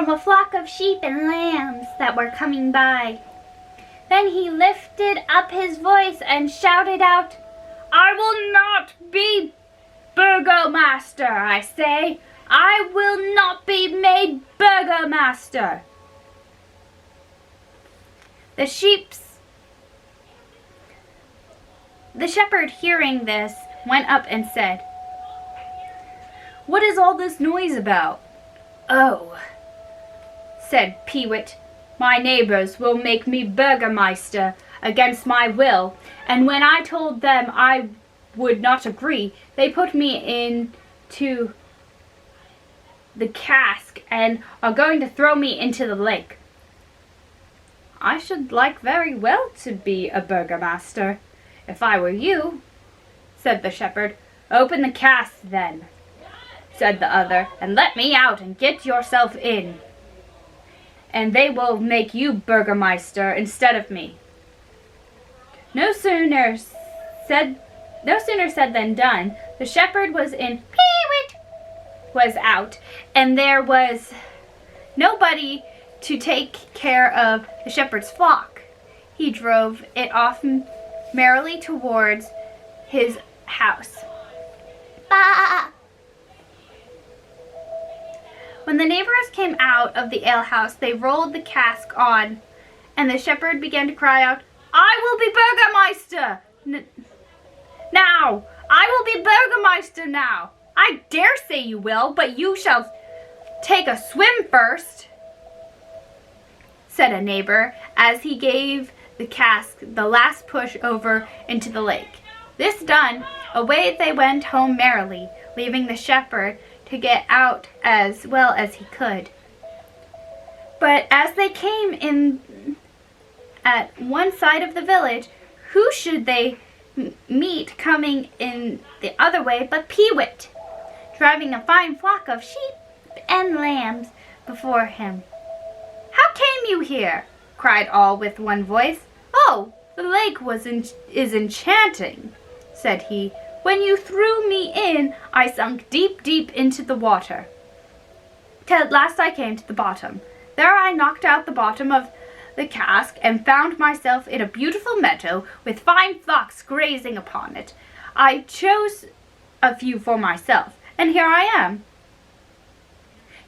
from a flock of sheep and lambs that were coming by. Then he lifted up his voice and shouted out, "I will not be burgomaster, I say. I will not be made burgomaster." The shepherd, hearing this, went up and said, "What is all this noise about?" "Oh," said Peewit, "my neighbors will make me burgomaster against my will, and when I told them I would not agree, they put me into the cask and are going to throw me into the lake." "I should like very well to be a burgomaster, if I were you," said the shepherd. "Open the cask then," said the other, "and let me out and get yourself in, and they will make you burgomaster instead of me." No sooner said than done. The shepherd was in, Peewit was out, and there was nobody to take care of the shepherd's flock. He drove it off merrily towards his house. Bah! When the neighbors came out of the alehouse, they rolled the cask on, and the shepherd began to cry out, "I will be burgomaster now! I will be burgomaster now! I dare say you will, but you shall take a swim first," said a neighbor, as he gave the cask the last push over into the lake. This done, away they went home merrily, leaving the shepherd to get out as well as he could. But as they came in at one side of the village, who should they meet coming in the other way but Peewit, driving a fine flock of sheep and lambs before him. "How came you here?" cried all with one voice. "Oh, the lake is enchanting," said he. "When you threw me in, I sunk deep, deep into the water, till at last I came to the bottom. There I knocked out the bottom of the cask and found myself in a beautiful meadow with fine flocks grazing upon it. I chose a few for myself, and here I am."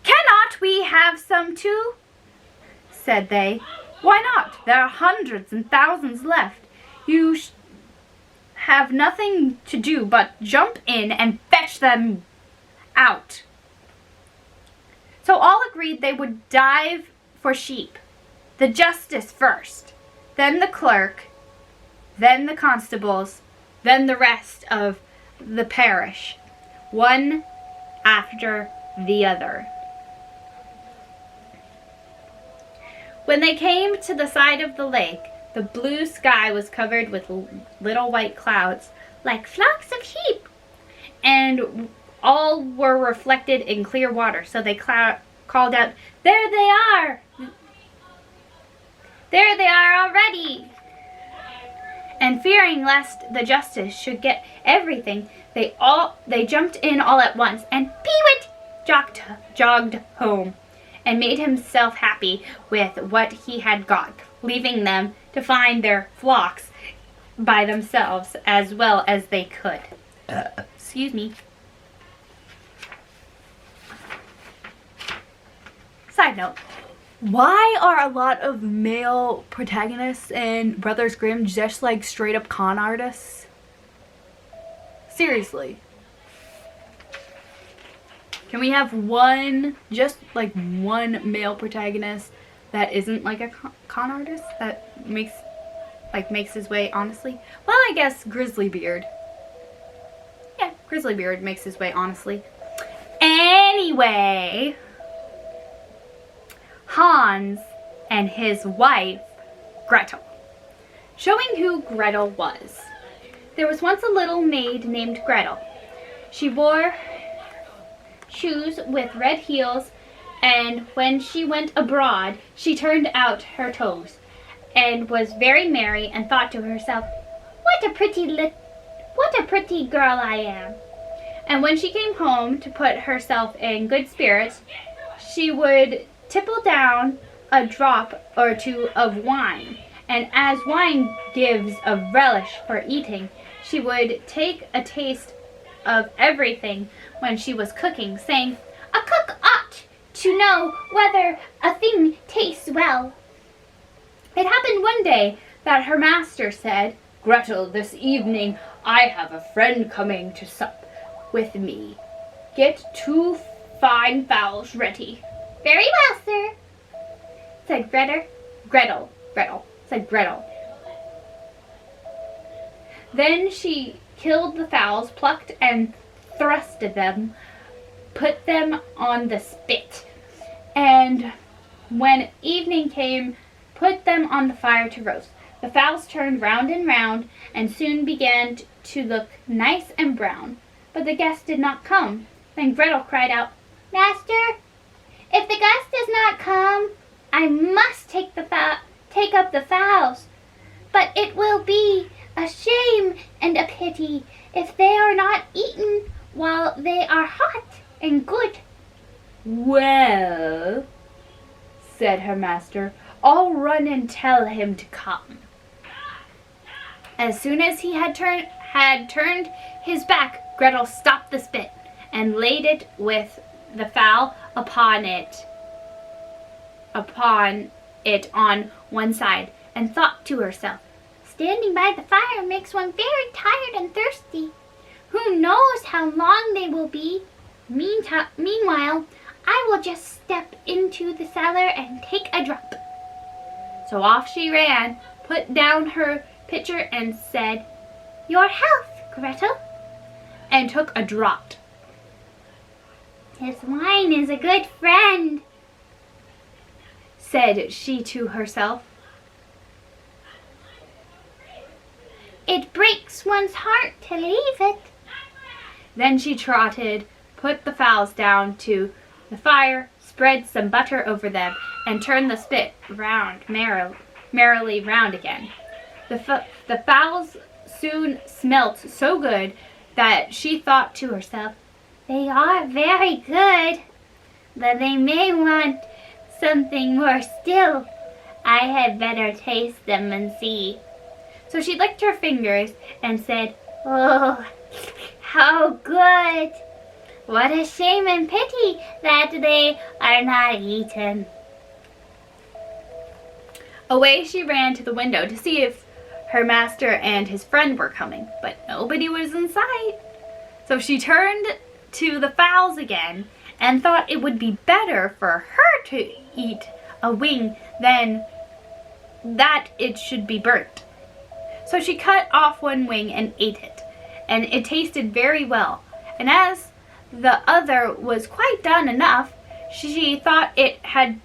"Cannot we have some too?" said they. "Why not? There are hundreds and thousands left. You have nothing to do but jump in and fetch them out." So all agreed they would dive for sheep. The justice first, then the clerk, then the constables, then the rest of the parish, one after the other. When they came to the side of the lake, the blue sky was covered with little white clouds, like flocks of sheep, and all were reflected in clear water. So they called out, "There they are! There they are already!" And fearing lest the justice should get everything, they jumped in all at once, and Peewit jogged home and made himself happy with what he had got, leaving them to find their flocks by themselves as well as they could. Excuse me. Side note. Why are a lot of male protagonists in Brothers Grimm just like straight up con artists? Seriously. Can we have one male protagonist that isn't like a con artist that makes his way honestly? Well, I guess Grizzlybeard. Yeah, Grizzlybeard makes his way honestly. Anyway, Hans and his wife, Gretel. Showing who Gretel was. There was once a little maid named Gretel. She wore shoes with red heels, and when she went abroad, she turned out her toes, and was very merry, and thought to herself, what a pretty girl I am." And when she came home to put herself in good spirits, she would tipple down a drop or two of wine, and as wine gives a relish for eating, she would take a taste of everything when she was cooking, saying, "A cook ought to know whether a thing tastes well." It happened one day that her master said, "Gretel, this evening I have a friend coming to sup with me. Get 2 fine fowls ready." "Very well, sir," said Gretel, said Gretel. Then she killed the fowls, plucked and thrusted them, put them on the spit, and when evening came, put them on the fire to roast. The fowls turned round and round, and soon began to look nice and brown. But the guest did not come. Then Gretel cried out, "Master, if the guest does not come, I must take up the fowls. But it will be a shame and a pity if they are not eaten while they are hot and good." "Well," said her master, "I'll run and tell him to come." As soon as he had turned his back, Gretel stopped the spit and laid it with the fowl upon it on one side, and thought to herself, "Standing by the fire makes one very tired and thirsty. Who knows how long they will be? Meanwhile, I will just step into the cellar and take a drop." So off she ran, put down her pitcher and said, "Your health, Gretel," and took a draught. "This wine is a good friend," said she to herself. "It breaks one's heart to leave it." Then she trotted, put the fowls down to the fire, spread some butter over them, and turned the spit round merrily round again. The fowls soon smelt so good that she thought to herself, "They are very good, but they may want something more still. I had better taste them and see." So she licked her fingers and said, "Oh, how good! What a shame and pity that they are not eaten." Away she ran to the window to see if her master and his friend were coming, but nobody was in sight. So she turned to the fowls again and thought it would be better for her to eat a wing than that it should be burnt. So she cut off one wing and ate it, and it tasted very well. And as the other was quite done enough, she thought it had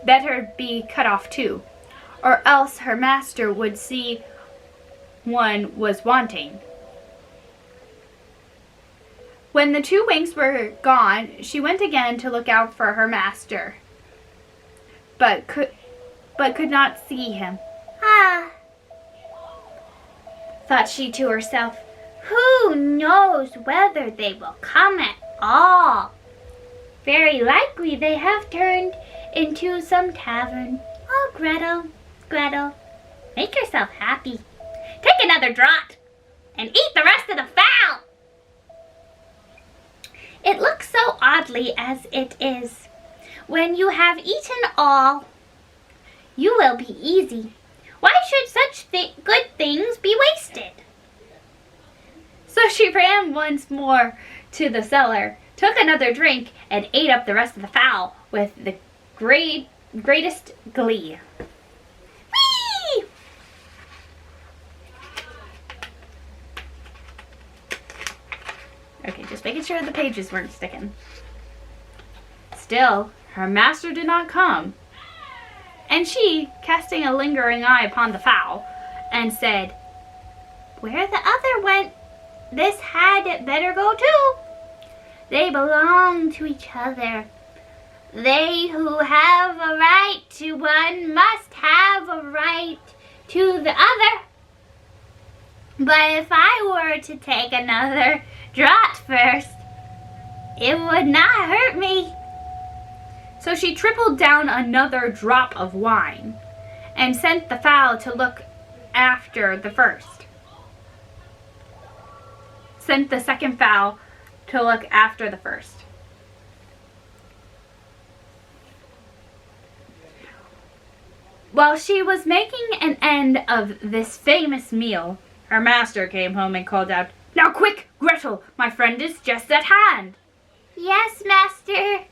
better be cut off too, or else her master would see one was wanting. When the 2 wings were gone, she went again to look out for her master, but could not see him. "Ah," thought she to herself, "who knows whether they will come at all? Very likely they have turned into some tavern. Oh, Gretel, Gretel, make yourself happy. Take another draught and eat the rest of the fowl. It looks so oddly as it is. When you have eaten all, you will be easy. Why should such good things be wasted?" So she ran once more to the cellar, took another drink, and ate up the rest of the fowl with the greatest glee. Whee! Okay, just making sure the pages weren't sticking. Still, her master did not come, and she, casting a lingering eye upon the fowl, and said, "Where the other went, this had better go too. They belong to each other. They who have a right to one must have a right to the other. But if I were to take another draught first, it would not hurt me." So she trickled down another drop of wine and sent the fowl to look after the first. Sent the second fowl to look after the first. While she was making an end of this famous meal, her master came home and called out, "Now quick, Gretel, my friend is just at hand." "Yes, master.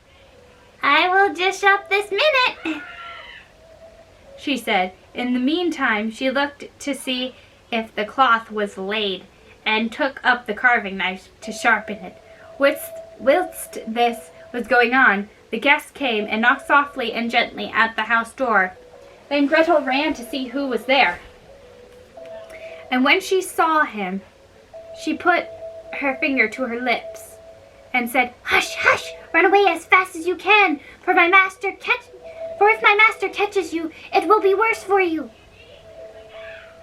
I will dish up this minute," she said. In the meantime, she looked to see if the cloth was laid and took up the carving knife to sharpen it. Whilst this was going on, the guest came and knocked softly and gently at the house door. Then Gretel ran to see who was there. And when she saw him, she put her finger to her lips and said, "Hush, hush, run away as fast as you can, for if my master catches you, it will be worse for you.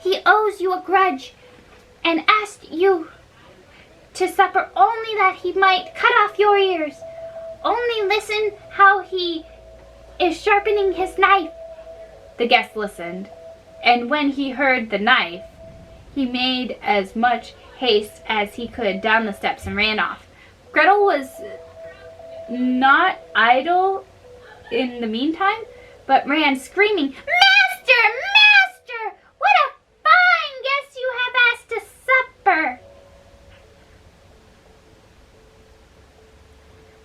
He owes you a grudge and asked you to supper only that he might cut off your ears. Only listen how he is sharpening his knife." The guest listened, and when he heard the knife, he made as much haste as he could down the steps and ran off. Gretel was not idle in the meantime, but ran screaming, "Master! Master! What a fine guest you have asked to supper!"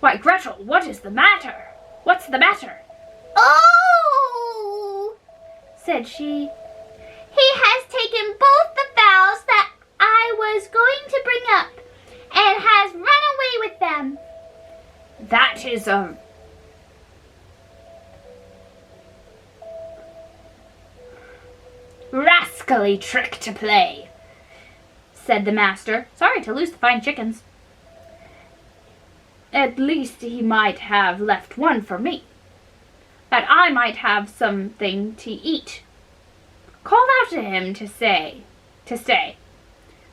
"Why, Gretel, what is the matter? What's the matter?" "Oh," said she, "he has taken both the fowls that I was going to bring up and has run away with them." "That is a rascally trick to play," said the master. "Sorry to lose the fine chickens. At least he might have left one for me, that I might have something to eat." Called out to him to stay,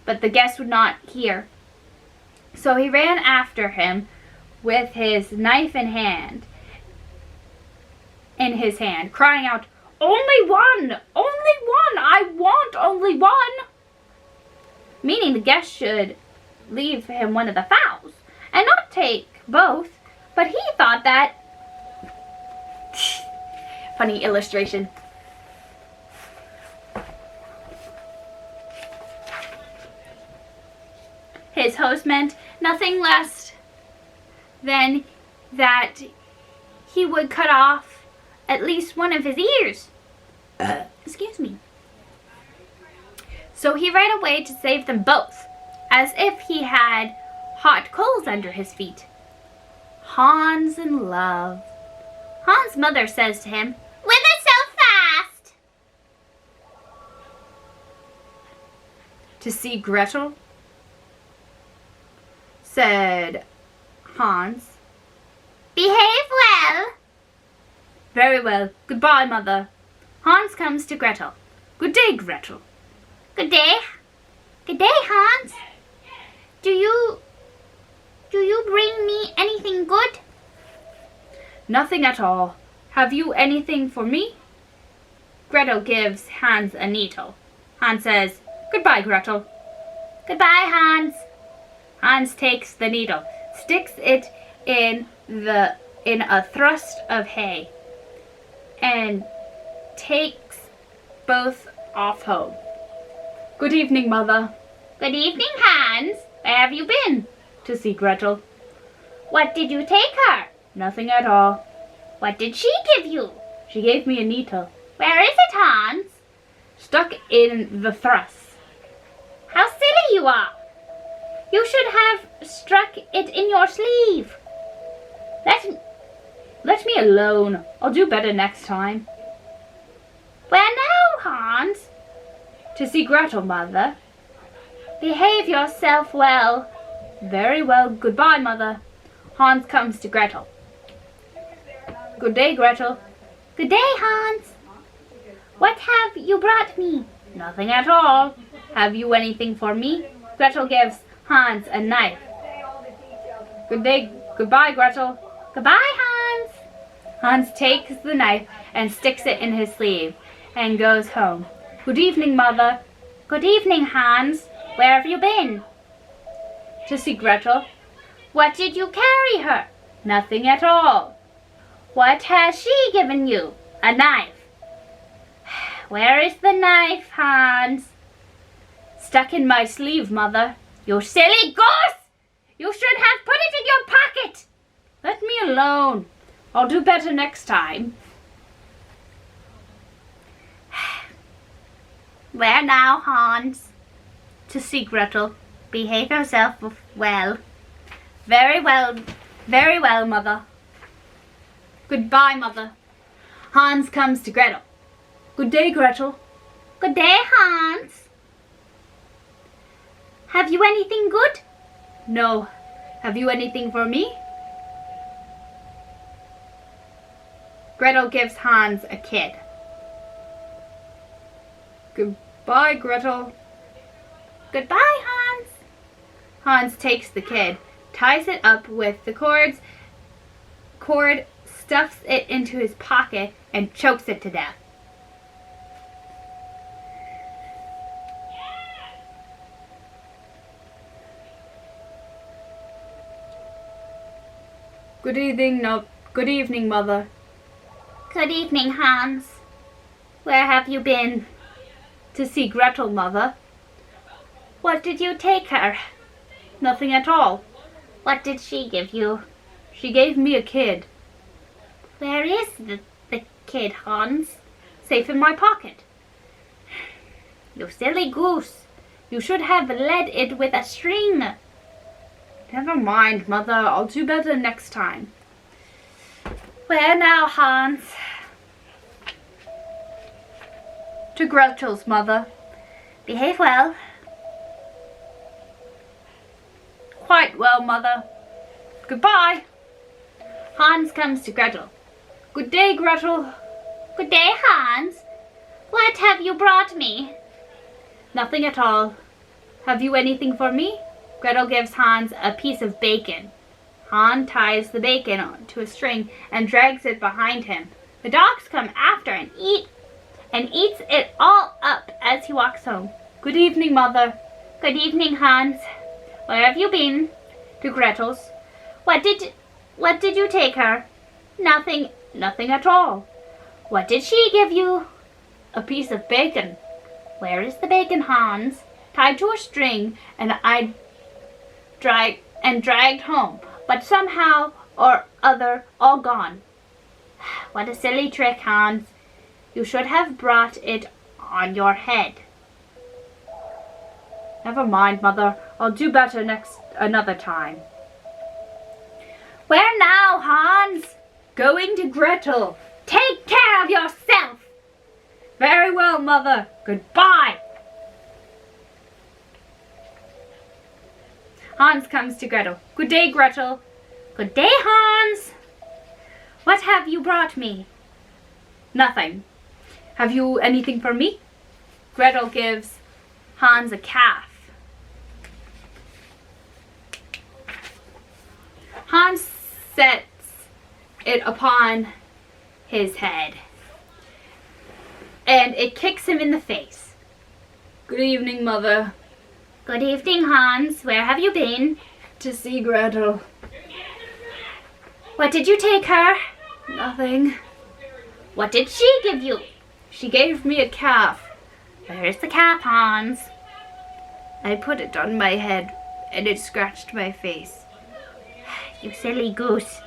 but the guest would not hear. So he ran after him with his knife in his hand, crying out, "Only one! Only one! I want only one!" Meaning the guest should leave him one of the fowls and not take both, but he thought that... Funny illustration. His host meant nothing less than that he would cut off at least one of his ears. Excuse me. So he ran away to save them both, as if he had hot coals under his feet. Hans in love. Hans' mother says to him, "Whither so fast?" "To see Gretel," said Hans. "Behave well." "Very well. Goodbye, mother." Hans comes to Gretel. "Good day, Gretel." "Good day. Good day, Hans. Do you bring me anything good?" "Nothing at all. Have you anything for me?" Gretel gives Hans a needle. Hans says, "Goodbye, Gretel." "Goodbye, Hans." Hans takes the needle, sticks it in a thrust of hay, and takes both off home. "Good evening, mother." "Good evening, Hans. Where have you been?" "To see Gretel." "What did you take her?" "Nothing at all." "What did she give you?" "She gave me a needle." "Where is it, Hans?" "Stuck in the thrust." "How silly you are. You should have struck it in your sleeve." Let me alone. I'll do better next time." "Where now, Hans?" "To see Gretel, mother." "Behave yourself well." "Very well. Goodbye, mother." Hans comes to Gretel. "Good day, Gretel." "Good day, Hans. What have you brought me?" "Nothing at all. Have you anything for me?" Gretel gives Hans a knife. "Good day. Goodbye, Gretel." "Goodbye, Hans." Hans takes the knife and sticks it in his sleeve and goes home. Good evening, Mother. Good evening, Hans. Where have you been? To see Gretel. What did you carry her? Nothing at all. What has she given you? A knife. Where is the knife, Hans? Stuck in my sleeve, Mother. You silly goose! You should have put it in your pocket. Let me alone. I'll do better next time. Where now, Hans? To see Gretel. Behave yourself well. Very well, Mother. Goodbye, Mother. Hans comes to Gretel. Good day, Gretel. Good day, Hans. Have you anything good? No. Have you anything for me? Gretel gives Hans a kid. Goodbye, Gretel. Goodbye, Hans. Hans takes the kid, ties it up with the cord, stuffs it into his pocket, and chokes it to death. Good evening, Mother. Good evening, Hans. Where have you been? To see Gretel, Mother. What did you take her? Nothing at all. What did she give you? She gave me a kid. Where is the kid, Hans? Safe in my pocket. You silly goose. You should have led it with a string. Never mind, Mother. I'll do better next time. Where now, Hans? To Gretel's, Mother. Behave well. Quite well, Mother. Goodbye. Hans comes to Gretel. Good day, Gretel. Good day, Hans. What have you brought me? Nothing at all. Have you anything for me? Gretel gives Hans a piece of bacon. Hans ties the bacon to a string and drags it behind him. The dogs come after and eats it all up as he walks home. Good evening, Mother. Good evening, Hans. Where have you been? To Gretel's. What did you take her? Nothing at all. What did she give you? A piece of bacon. Where is the bacon, Hans? Tied to a string, and I dragged home, but somehow or other all gone. What a silly trick, Hans. You should have brought it on your head. Never mind, Mother. I'll do better another time. Where now, Hans? Going to Gretel. Take care of yourself. Very well, Mother. Goodbye. Hans comes to Gretel. Good day, Gretel. Good day, Hans. What have you brought me? Nothing. Have you anything for me? Gretel gives Hans a calf. Hans sets it upon his head, and it kicks him in the face. Good evening, Mother. Good evening, Hans. Where have you been? To see Gretel. What did you take her? Nothing. What did she give you? She gave me a calf. Where is the calf, Hans? I put it on my head, and it scratched my face. You silly goose.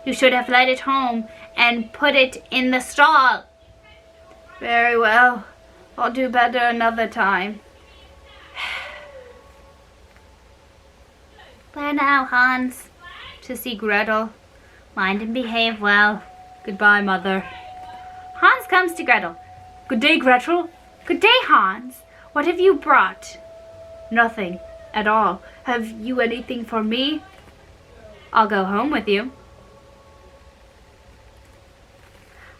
You should have led it home and put it in the stall. Very well. I'll do better another time. Where now, Hans? To see Gretel. Mind and behave well. Goodbye, Mother. Hans comes to Gretel. Good day, Gretel. Good day, Hans. What have you brought? Nothing at all. Have you anything for me? I'll go home with you.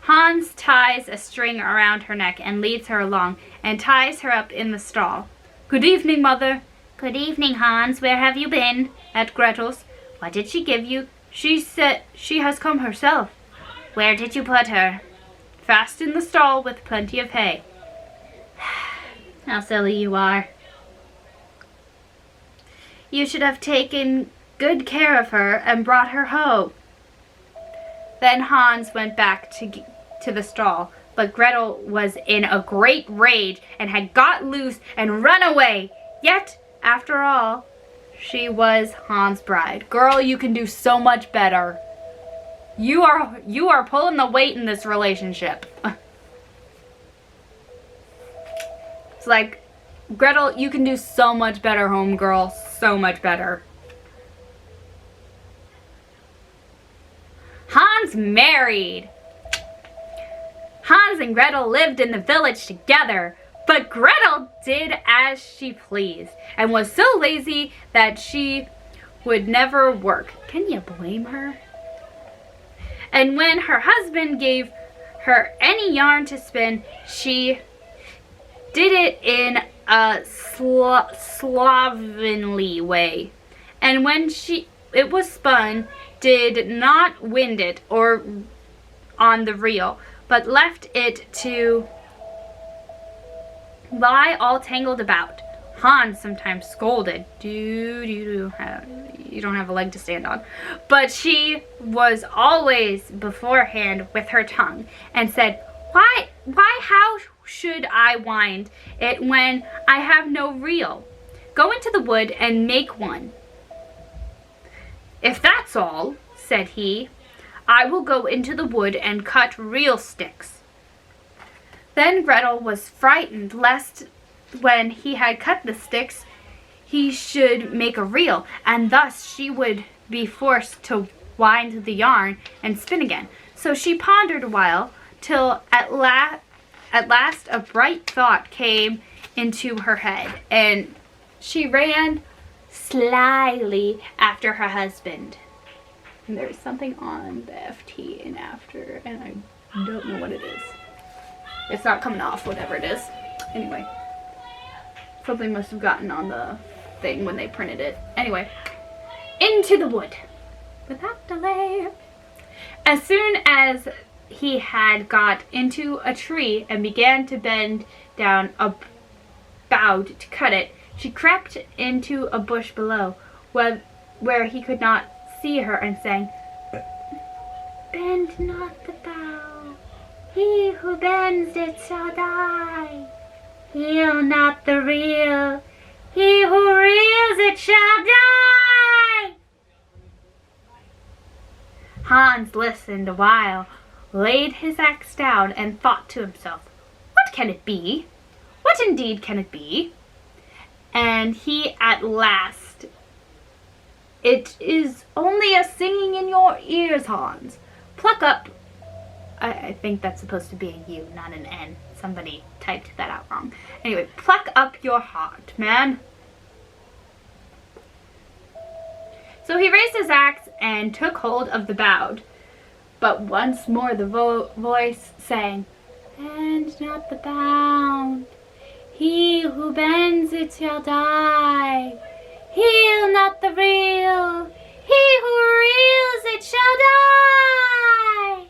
Hans ties a string around her neck and leads her along and ties her up in the stall. Good evening, Mother. Good evening, Hans. Where have you been? At Gretel's. What did she give you? She said she has come herself. Where did you put her? Fast in the stall with plenty of hay. How silly you are. You should have taken good care of her and brought her home. Then Hans went back to the stall, but Gretel was in a great rage and had got loose and run away. Yet, after all, she was Hans' bride. Girl, you can do so much better. You are pulling the weight in this relationship. It's like, Gretel, you can do so much better, homegirl. So much better. Hans married. Hans and Gretel lived in the village together, but Gretel did as she pleased and was so lazy that she would never work. Can you blame her? And when her husband gave her any yarn to spin, she did it in a slovenly way. And when it was spun, did not wind it or on the reel, but left it to lie all tangled about. Hans sometimes scolded, you don't have a leg to stand on. But she was always beforehand with her tongue and said, how should I wind it when I have no reel? Go into the wood and make one. If that's all, said he, I will go into the wood and cut reel sticks. Then Gretel was frightened lest when he had cut the sticks he should make a reel, and thus she would be forced to wind the yarn and spin again. So she pondered a while, till at last a bright thought came into her head, and she ran slyly after her husband. And there's something on the FT in after, and I don't know what it is. It's not coming off, whatever it is. Anyway, something must have gotten on the thing when they printed it. Anyway, into the wood without delay. As soon as he had got into a tree and began to bend down a bough to cut it, she crept into a bush below, where he could not see her, and sang, Bend not the bough, he who bends it shall die. Heel not the reel, he who reels it shall die. Hans listened a while, laid his axe down, and thought to himself, What can it be? What indeed can it be? And he at last, It is only a singing in your ears, Hans. Pluck up. I think that's supposed to be a U, not an N. Somebody typed that out wrong. Anyway, pluck up your heart, man. So he raised his axe and took hold of the bough. But once more the voice sang, Bend not the bough, he who bends it shall die. Heel not the reel, he who reels it shall die.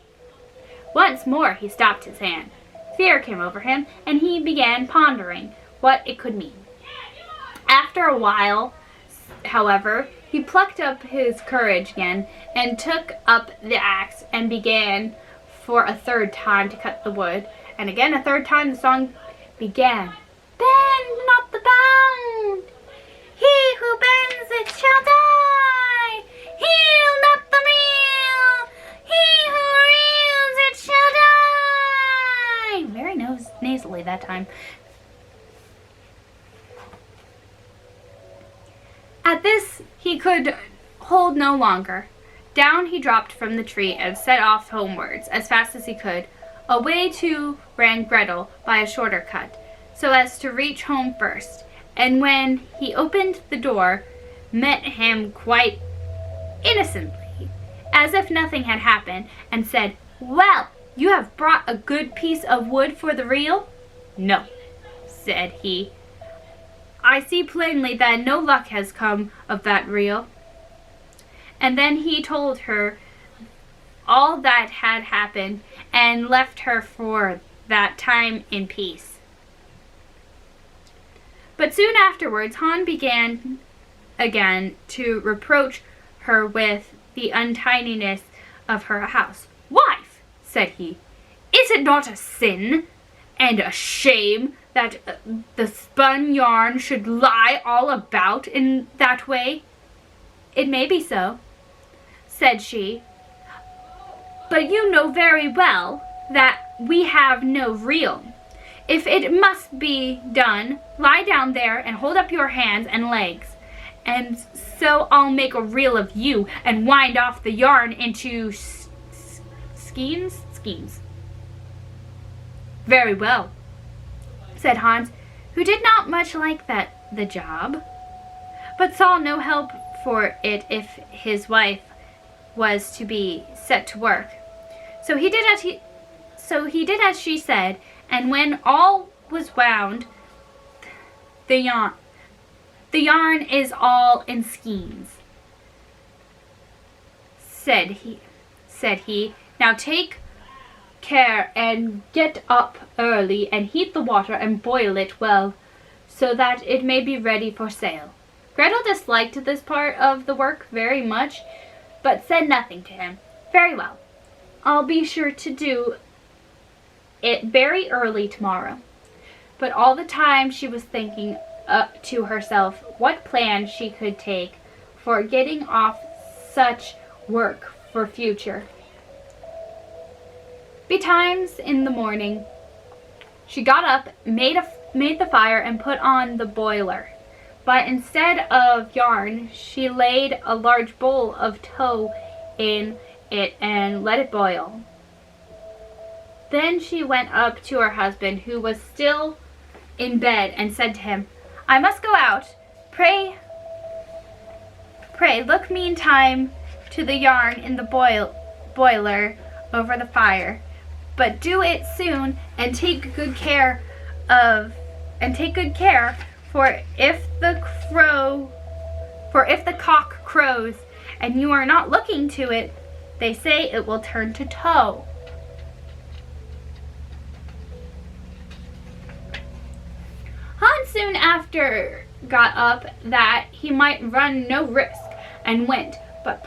Once more he stopped his hand. Fear came over him, and he began pondering what it could mean. After a while, however, he plucked up his courage again and took up the axe and began for a third time to cut the wood. And again a third time the song began. Bend not the bough, he who bends it shall die. Heel not the reel, he who reels it shall die. Very nasally that time. At this he could hold no longer. Down he dropped from the tree and set off homewards as fast as he could. Away too ran Gretel by a shorter cut, so as to reach home first. And when he opened the door, met him quite innocently, as if nothing had happened, and said, Well, you have brought a good piece of wood for the reel? No, said he. I see plainly that no luck has come of that reel. And then he told her all that had happened and left her for that time in peace. But soon afterwards, Hans began again to reproach her with the untidiness of her house. "Wife," said he, "is it not a sin and a shame that the spun yarn should lie all about in that way?" "It may be so," said she, "but you know very well that we have no reel. If it must be done, lie down there and hold up your hands and legs, and so I'll make a reel of you and wind off the yarn into skeins." "Very well," said Hans, who did not much like the job, but saw no help for it if his wife was to be set to work. So he did as she said, and when all was wound, the yarn is all in skeins, said he. "Now take care and get up early and heat the water and boil it well so that it may be ready for sale." Gretel disliked this part of the work very much, but said nothing to him. "Very well, I'll be sure to do it very early tomorrow." But all the time she was thinking to herself what plan she could take for getting off such work for future. Betimes in the morning, she got up, made the fire, and put on the boiler. But instead of yarn, she laid a large bowl of tow in it and let it boil. Then she went up to her husband, who was still in bed, and said to him, "I must go out. Pray look meantime to the yarn in the boiler over the fire. But do it soon, and take good care, for if the cock crows and you are not looking to it, they say it will turn to tow." Hans soon after got up that he might run no risk, and went, but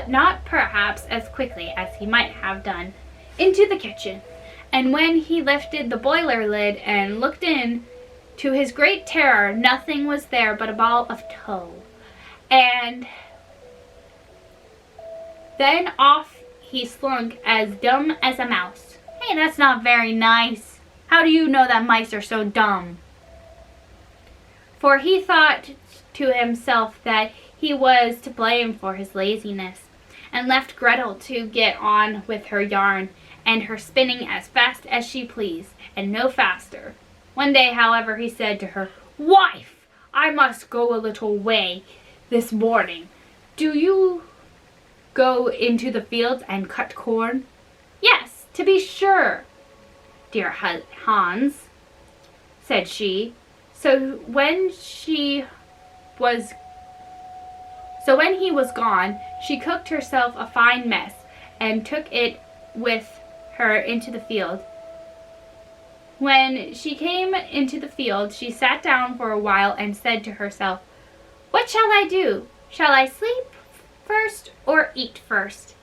not perhaps as quickly as he might have done, into the kitchen. And when he lifted the boiler lid and looked in, to his great terror, nothing was there but a ball of tow. And then off he slunk as dumb as a mouse. "Hey, that's not very nice. How do you know that mice are so dumb?" For he thought to himself that he was to blame for his laziness, and left Gretel to get on with her yarn and her spinning as fast as she pleased, and no faster. One day, however, he said to her, "Wife, I must go a little way this morning. Do you go into the fields and cut corn?" "Yes, to be sure, dear Hans," said she. So when he was gone, she cooked herself a fine mess and took it with her into the field. When she came into the field, she sat down for a while and said to herself, "What shall I do? Shall I sleep first or eat first?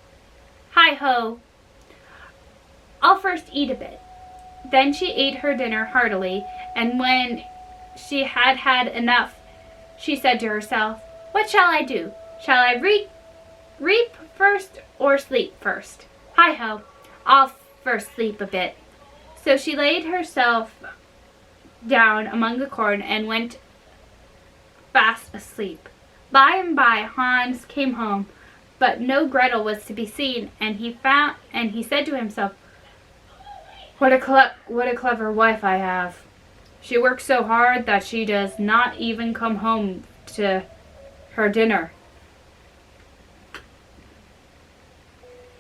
Hi-ho, I'll first eat a bit." Then she ate her dinner heartily, and when she had had enough, she said to herself, "What shall I do? Shall I reap first or sleep first? Hi-ho, I'll first sleep a bit." So she laid herself down among the corn and went fast asleep. By and by Hans came home, but no Gretel was to be seen, and he said to himself, What a clever wife I have. She works so hard that she does not even come home to her dinner."